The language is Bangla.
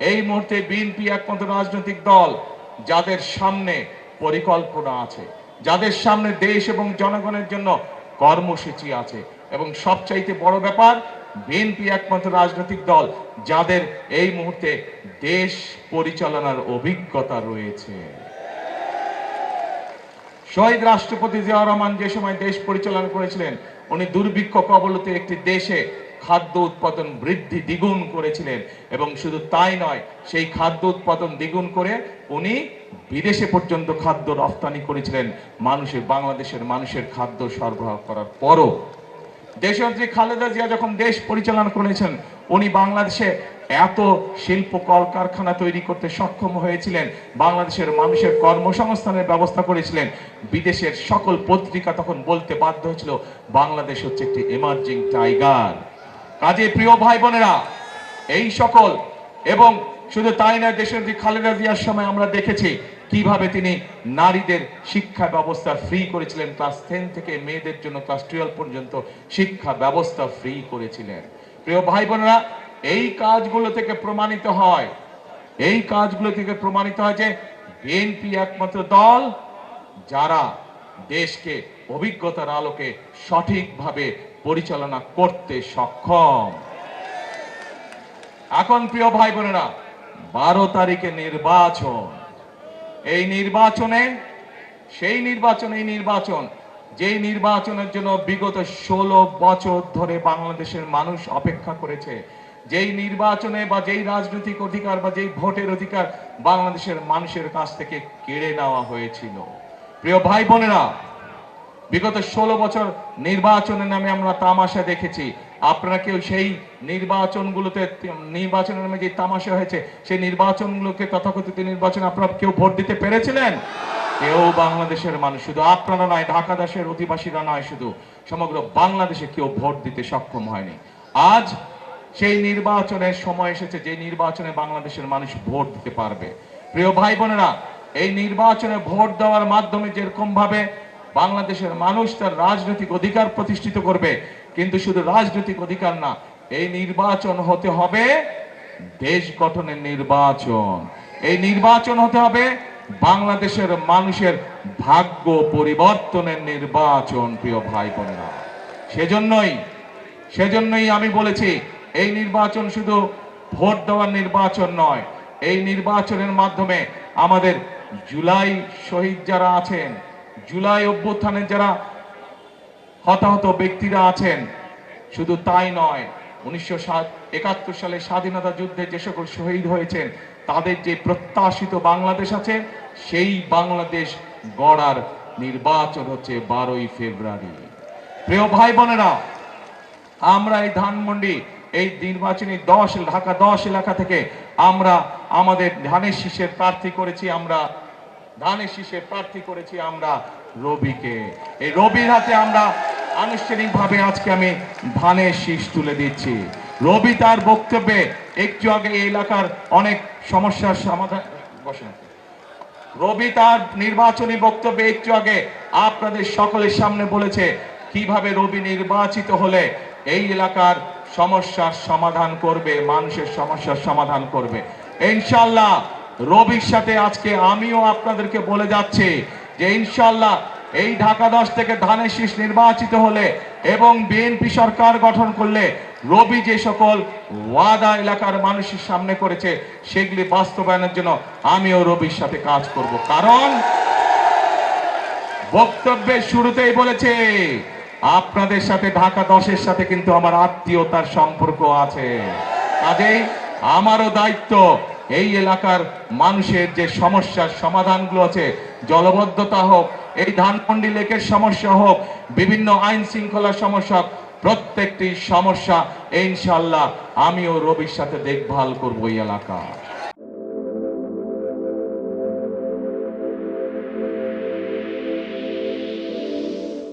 এই মুহূর্তে বিএনপি একমাত্র রাজনৈতিক দল যাদের সামনে পরিকল্পনা আছে, যাদের সামনে দেশ এবং জনগণের জন্য কর্মসূচি আছে, এবং সবচাইতে বড় ব্যাপার, বিএনপি একমাত্র রাজনৈতিক দল যাদের এই মুহূর্তে দেশ পরিচালনার অভিজ্ঞতা রয়েছে। শহীদ রাষ্ট্রপতি জিয়াউর রহমান যে সময় দেশ পরিচালনা করেছিলেন, উনি দুর্ভিক্ষ কবলিত একটি দেশে খাদ্য উৎপাদন বৃদ্ধি দ্বিগুণ করেছিলেন, এবং শুধু তাই নয়, সেই খাদ্য উৎপাদন দ্বিগুণ করে উনি বিদেশে পর্যন্ত খাদ্য রপ্তানি করেছিলেন বাংলাদেশের মানুষের খাদ্য সরবরাহ করার পরও। দেশনেত্রী খালেদা জিয়া যখন দেশ পরিচালনা করেছেন, উনি বাংলাদেশে এত শিল্প কলকারখানা তৈরি করতে সক্ষম হয়েছিলেন, বাংলাদেশের মানুষের কর্মসংস্থানের ব্যবস্থা করেছিলেন। বিদেশের সকল পত্রিকা তখন বলতে বাধ্য হয়েছিল বাংলাদেশ হচ্ছে একটি এমার্জিং টাইগার। কাজে প্রিয় ভাই বোনেরা, এই সকল, এবং শুধু তাই না, দেশনেত্রী খালেদা জিয়ার সময় আমরা দেখেছি কিভাবে তিনি নারীদের শিক্ষা ব্যবস্থা ফ্রি করেছিলেন। ক্লাস 10 থেকে মেয়েদের জন্য ক্লাস 12 পর্যন্ত শিক্ষা ব্যবস্থা ফ্রি করেছিলেন। প্রিয় ভাই বোনেরা, এই কাজগুলো থেকে প্রমাণিত হয় যে বিএনপি একমাত্র দল যারা দেশকে অভিজ্ঞতার আলোকে সঠিকভাবে পরিচালনা করতে সক্ষম। এখন প্রিয় ভাই বোনেরা, 12 তারিখে নির্বাচন। এই নির্বাচন যেই নির্বাচনের জন্য বিগত 16 বছর ধরে বাংলাদেশের মানুষ অপেক্ষা করেছে, যেই নির্বাচনে বা যেই রাজনৈতিক অধিকার বা যেই ভোটের অধিকার বাংলাদেশের মানুষের কাছ থেকে কেড়ে নেওয়া হয়েছিল। প্রিয় ভাই বোনেরা, বিগত 16 বছর নির্বাচনের নামে আমরা তামাশা দেখেছি। আপনারা কেউ সেই নির্বাচনের নামে যে তামাশা হয়েছে, সেই নির্বাচনগুলোকে, তথাকথিত নির্বাচন, আপনারা কেউ ভোট দিতে পেরেছিলেন? কেউ বাংলাদেশের মানুষ, শুধু আপনারা নয়, ঢাকা দেশের অধিবাসীরা নয়, শুধু সমগ্র বাংলাদেশে কেউ ভোট দিতে সক্ষম হয়নি। আজ সেই নির্বাচনের সময় এসেছে, যে নির্বাচনে বাংলাদেশের মানুষ ভোট দিতে পারবে। প্রিয় ভাই বোনেরা, এই নির্বাচনে ভোট দেওয়ার মাধ্যমে যেরকম ভাবে বাংলাদেশের মানুষ তার রাজনৈতিক অধিকার প্রতিষ্ঠিত করবে, কিন্তু শুধু রাজনৈতিক অধিকার না, এই নির্বাচন হতে হবে দেশ গঠনের নির্বাচন। এই নির্বাচন হতে হবে বাংলাদেশের মানুষের ভাগ্য পরিবর্তনের নির্বাচন। প্রিয় ভাই বোনেরা, সেজন্যই আমি বলেছি, এই নির্বাচন শুধু ভোট দেওয়ার নির্বাচন নয়। এই নির্বাচনের মাধ্যমে আমাদের জুলাই শহীদ যারা আছেন, জুলাই অভ্যুত্থানের যারা হতাহত ব্যক্তিরা আছেন, শুধু তাই নয়, 1971 সালে স্বাধীনতা যুদ্ধে যে সকল শহীদ হয়েছেন, তাদের যে প্রত্যাশিত বাংলাদেশ আছে, সেই বাংলাদেশ গড়ার নির্বাচন হচ্ছে 12ই ফেব্রুয়ারি। প্রিয় ভাই বোনেরা, আমরা এই ধানমন্ডি, এই নির্বাচনী ঢাকা 10 এলাকা থেকে আমরা আমাদের ধানের শীষের প্রার্থী করেছি আমরা রবিকে। এই রবির হাতে আমরা আনুষ্ঠানিকভাবে আজকে আমি ধানের শীষ তুলে দিচ্ছি। রবি তার বক্তব্যে একটু আগে এই এলাকার অনেক সমস্যার সমাধান, রবি তার নির্বাচনী বক্তব্যে একটু আগে আপনাদের সকলের সামনে বলেছে কিভাবে রবি নির্বাচিত হলে এই এলাকার সমস্যার সমাধান করবে, মানুষের সমস্যার সমাধান করবে। ইনশাআল্লাহ রবির সাথে আজকে আমিও আপনাদেরকে বলে যাচ্ছি যে ইনশাআল্লাহ এই ঢাকা 10 থেকে ধানের শীষ নির্বাচিত হলে এবং বিএনপি সরকার গঠন করলে রবি যে সকল ওয়াদা এলাকার মানুষের সামনে করেছে, সেগুলি বাস্তবায়নের জন্য আমিও রবির সাথে কাজ করব। কারণ বক্তব্যের শুরুতেই বলেছে, আপনাদের সাথে ঢাকা 10-এর সাথে কিন্তু আমার আত্মীয়তার সম্পর্ক আছে। কাজেই আমারও দায়িত্ব এই এলাকার মানুষের যে সমস্যার সমাধানগুলো আছে, জলবদ্ধতা হোক, এই ধানমন্ডি লেকের সমস্যা হোক, বিভিন্ন আইন শৃঙ্খলার সমস্যা, প্রত্যেকটি সমস্যা ইনশাআল্লাহ আমিও রবির সাথে দেখভাল করব এই এলাকা।